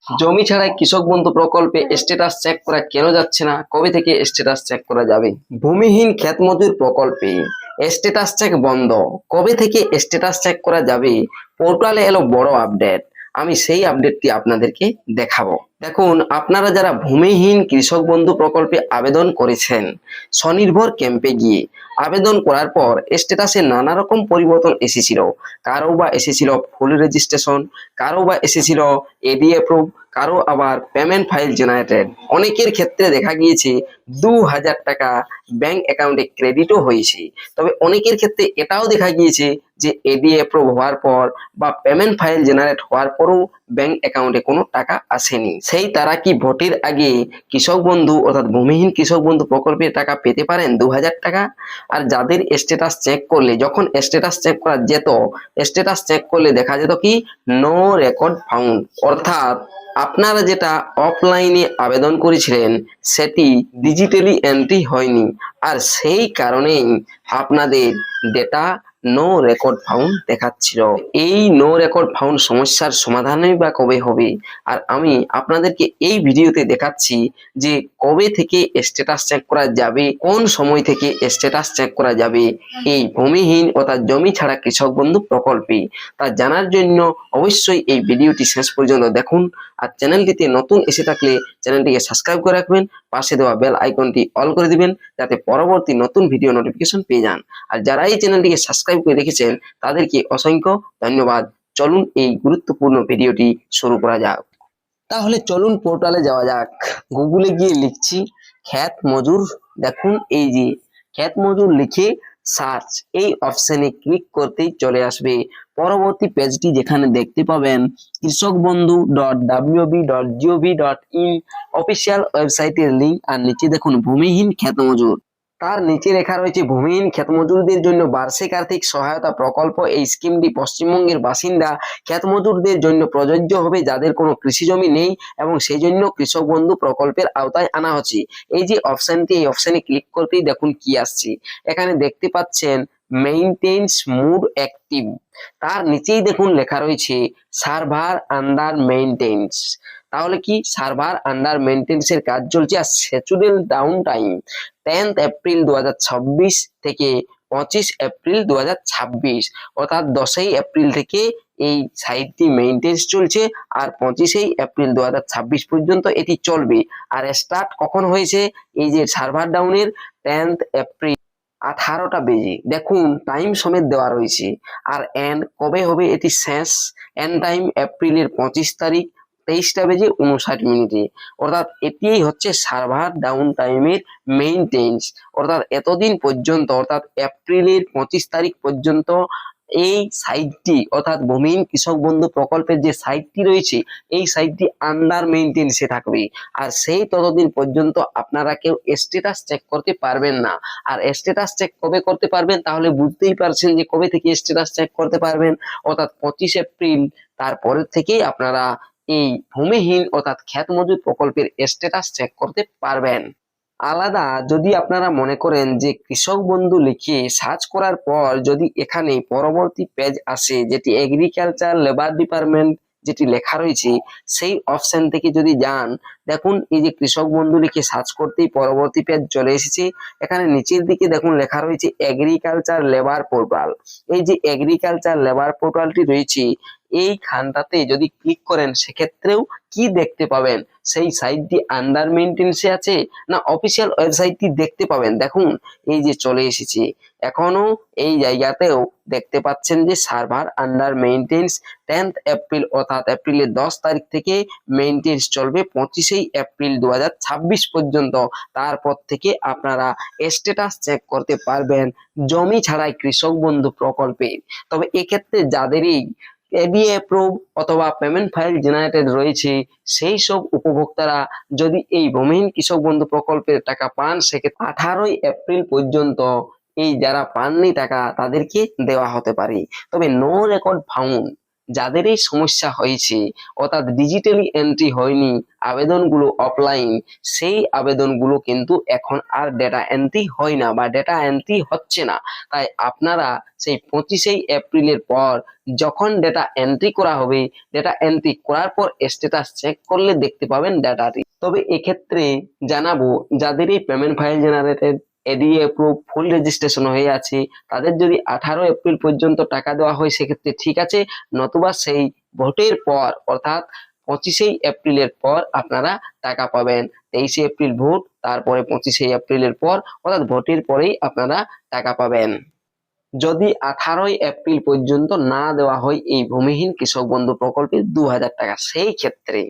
জমি ছাড়াই কৃষক বন্ধু প্রকল্পে স্ট্যাটাস চেক করা কেন যাচ্ছে না? কবে থেকে স্ট্যাটাস চেক করা যাবে? ভূমিহীন ক্ষেত মজুর প্রকল্পে স্ট্যাটাস চেক বন্ধ, কবে থেকে স্ট্যাটাস চেক করা যাবে? পোর্টালে এলো বড় আপডেট, আমি সেই আপডেটটি আপনাদেরকে দেখাবো। দেখুন, আপনারা যারা ভূমিহীন কৃষক বন্ধু প্রকল্পে আবেদন করেছেন, স্বনির্ভর ক্যাম্পে গিয়ে আবেদন করার পর স্ট্যাটাসে নানা রকম পরিবর্তন এসেছিল। কারো বা এসেছিল ফুল রেজিস্ট্রেশন, কারো বা এসেছিল এডি অ্যাপ্রুভ, কারো আবার পেমেন্ট ফাইল জেনারেটেড। অনেকের ক্ষেত্রে দেখা গিয়েছে 2000 টাকা ব্যাংক অ্যাকাউন্টে ক্রেডিটও হয়েছে। তবে অনেকের ক্ষেত্রে এটাও দেখা গিয়েছে যে এডি অ্যাপ্রুভ হওয়ার পর বা পেমেন্ট ফাইল জেনারেট হওয়ার পরও ব্যাংক অ্যাকাউন্টে কোনো টাকা আসেনি। সেই তারা কি ভোটের আগে কৃষক বন্ধু অর্থাৎ ভূমিহীন কৃষক বন্ধু প্রকল্পের টাকা পেতে পারেন 2000 টাকা? আর যাদের স্ট্যাটাস চেক করলে, যখন স্ট্যাটাস চেক করা যেত, স্ট্যাটাস চেক করলে দেখা যেত কি নো রেকর্ড ফাউন্ড, অর্থাৎ আপনারা যেটা অফলাইনে আবেদন করেছিলেন সেটি ডিজিটালি এন্ট্রি হয়নি, আর সেই কারণেই আপনাদের ডেটা নো রেকর্ড ফাউন্ড দেখাচ্ছিল। এই নো রেকর্ড ফাউন্ড সমস্যার সমাধানই বা কবে হবে? আর আমি আপনাদেরকে এই ভিডিওতে দেখাচ্ছি যে কবে থেকে স্ট্যাটাস চেক করা যাবে, কোন সময় থেকে স্ট্যাটাস চেক করা যাবে এই ভূমিহীন অর্থাৎ জমি ছাড়া কৃষক বন্ধু প্রকল্পে। তা জানার জন্য অবশ্যই এই ভিডিওটি শেষ পর্যন্ত দেখুন। আর চ্যানেলটিতে নতুন এসে থাকলে চ্যানেলটিকে সাবস্ক্রাইব করে রাখবেন, পাশে দেওয়া বেল আইকনটি অল করে দিবেন যাতে পরবর্তী নতুন ভিডিও নোটিফিকেশন পেয়ে যান। আর যারা এই চ্যানেলটিকে সাবস্ক্রাইব করে রেখেছেন তাদেরকে অসংখ্য ধন্যবাদ। চলুন এই গুরুত্বপূর্ণ ভিডিওটি শুরু করা যাক। তাহলে চলুন পোর্টালে যাওয়া যাক। গুগলে গিয়ে লিখছি ক্ষেত মজুর। দেখুন, এই যে ক্ষেত মজুর লিখে সার্চ, এই অপশনে ক্লিক করতেই চলে আসবে পরবর্তী পেজটি, যেখানে দেখতে পাবেন kৃষকবন্ধু.wb.gov.in অফিসিয়াল ওয়েবসাইটের লিঙ্ক। আর নিচে দেখুন ভূমিহীন ক্ষেত মজুর, তার নিচে লেখা রয়েছে ভূমিহীন ক্ষেত মজুরদের জন্য বার্ষিক আর্থিক সহায়তা প্রকল্প। এই স্কিমটি পশ্চিমবঙ্গের বাসিন্দা ক্ষেত মজুরদের জন্য প্রযোজ্য হবে যাদের কোনো কৃষি জমি নেই, এবং সেই জন্য কৃষক বন্ধু প্রকল্পের আওতায় আনা হচ্ছে। এই যে অপশনটি, এই অপশনে ক্লিক করতেই দেখুন কি আসছে। এখানে দেখতে পাচ্ছেন মেইনটেন্স মুড অ্যাক্টিভ, তার নিচেই দেখুন লেখা রয়েছে সার্ভার আন্ডার মেইনটেন্স। তাহলে কি সার্ভার আন্ডার মেইনটেন্স এর কাজ চলছে। আর স্যাচুরেল ডাউন টাইম 10 এপ্রিল 2026 থেকে 25 এপ্রিল 2026, অর্থাৎ 10ই এপ্রিল থেকে এই সাইটটি মেইনটেন্স চলছে, আর 25 এপ্রিল 2026 পর্যন্ত এটি চলবে। আর স্টার্ট কখন হয়েছে? এই যে সার্ভার ডাউনের 10 এপ্রিল 18টা বেজে, দেখুন টাইম সমেত দেওয়া রয়েছে। আর এন্ড কবে হবে এটি শেষ? এন্ড টাইম এপ্রিলের 25 তারিখ 23টা বেজে 59 মিনিটে, অর্থাৎ এটিই হচ্ছে সার্ভার ডাউন টাইমের মেইনটেন্স। অর্থাৎ এতদিন পর্যন্ত, অর্থাৎ এপ্রিলের 25 তারিখ পর্যন্ত এই সাইটটি, অর্থাৎ ভূমিহীন কৃষক বন্ধু প্রকল্পের যে সাইটটি রয়েছে, এই সাইটটি আন্ডার মেইনটেন্সে থাকবে। আর সেই ততদিন পর্যন্ত আপনারা কেউ স্ট্যাটাস চেক করতে পারবেন না। আর স্ট্যাটাস চেক কবে করতে পারবেন? তাহলে বুঝতেই পারছেন যে কবে থেকে স্ট্যাটাস চেক করতে পারবেন, অর্থাৎ 25 এপ্রিল, তারপরের থেকেই আপনারা এই ভূমিহীন অর্থাৎ ক্ষেত মজুর প্রকল্পের স্ট্যাটাস চেক করতে পারবেন। আলাদা যদি আপনারা মনে করেন যে কৃষক বন্ধু লিখে সার্চ করার পর যদি এখানে পরবর্তী পেজ আসে যেটি এগ্রিকালচার লেবার ডিপার্টমেন্ট যেটি লেখা রয়েছে, সেই অপশন থেকে যদি যান, দেখুন এই যে কৃষক বন্ধু লিখে সার্চ করতেই পরবর্তী পেজ চলে এসেছে। এখানে নিচের দিকে দেখুন লেখা রয়েছে এগ্রিকালচার লেবার পোর্টাল। এই যে এগ্রিকালচার লেবার পোর্টালটি রয়েছে, এই খানটাতে যদি ক্লিক করেন সেক্ষেত্রেও কি দেখতে পাবেন? সেই সাইটটি আন্ডার মেইনটেন্সে আছে না অফিসিয়াল ওয়েবসাইটটি দেখতে পাবেন। দেখুন এই যে চলে এসেছে, এখনো এই জায়গাতেও দেখতে পাচ্ছেন যে সার্ভার আন্ডার মেইনটেন্স 10 এপ্রিল, অর্থাৎ এপ্রিলের 10 তারিখ থেকে মেইনটেন্স চলবে 25 এপ্রিল 2026 পর্যন্ত। তারপর থেকে আপনারা স্ট্যাটাস চেক করতে পারবেন জমি ছাড়াই কৃষক বন্ধু প্রকল্পে। তবে এক্ষেত্রে যাদেরই এডি অ্যাপ্রুভ অথবা পেমেন্ট ফাইল জেনারেটেড রয়েছে, সেই সব উপভোক্তারা যদি এই ভূমিহীন কৃষক বন্ধু প্রকল্পের টাকা পান, সেক্ষেত্রে 18 এপ্রিল পর্যন্ত এই যারা পাননি টাকা তাদেরকে দেওয়া হতে পারে। তবে নো রেকর্ড ফাউন্ড যাদের এই সমস্যা হয়েছে অর্থাৎ ডিজিটালি এন্ট্রি হয়নি, আবেদনগুলো অফলাইন, সেই আবেদনগুলো কিন্তু এখন আর ডেটা এন্ট্রি হয় না বা ডেটা এন্ট্রি হচ্ছে না। তাই আপনারা সেই 25 এপ্রিলের পর যখন ডেটা এন্ট্রি করা হবে, ডেটা এন্ট্রি করার পর স্ট্যাটাস চেক করলে দেখতে পাবেন ডেটাটি। তবে এক্ষেত্রে জানাবো, যাদের এই payment file generated ADA approve ফুল রেজিস্ট্রেশন হয়ে আছে, তাদের যদি 18 এপ্রিল পর্যন্ত টাকা দেওয়া হয় সেক্ষেত্রে ঠিক আছে, নতুবা সেই ভোটের পর অর্থাৎ 25 এপ্রিলের পর আপনারা টাকা পাবেন। 23 এপ্রিল ভোট, তারপরে 25 এপ্রিলের পর অর্থাৎ ভোটের পরেই আপনারা টাকা পাবেন। যদি 18 এপ্রিল পর্যন্ত না দেওয়া হয় এই ভূমিহীন কৃষক বন্ধু প্রকল্পের 2000 টাকা, সেই ক্ষেত্রে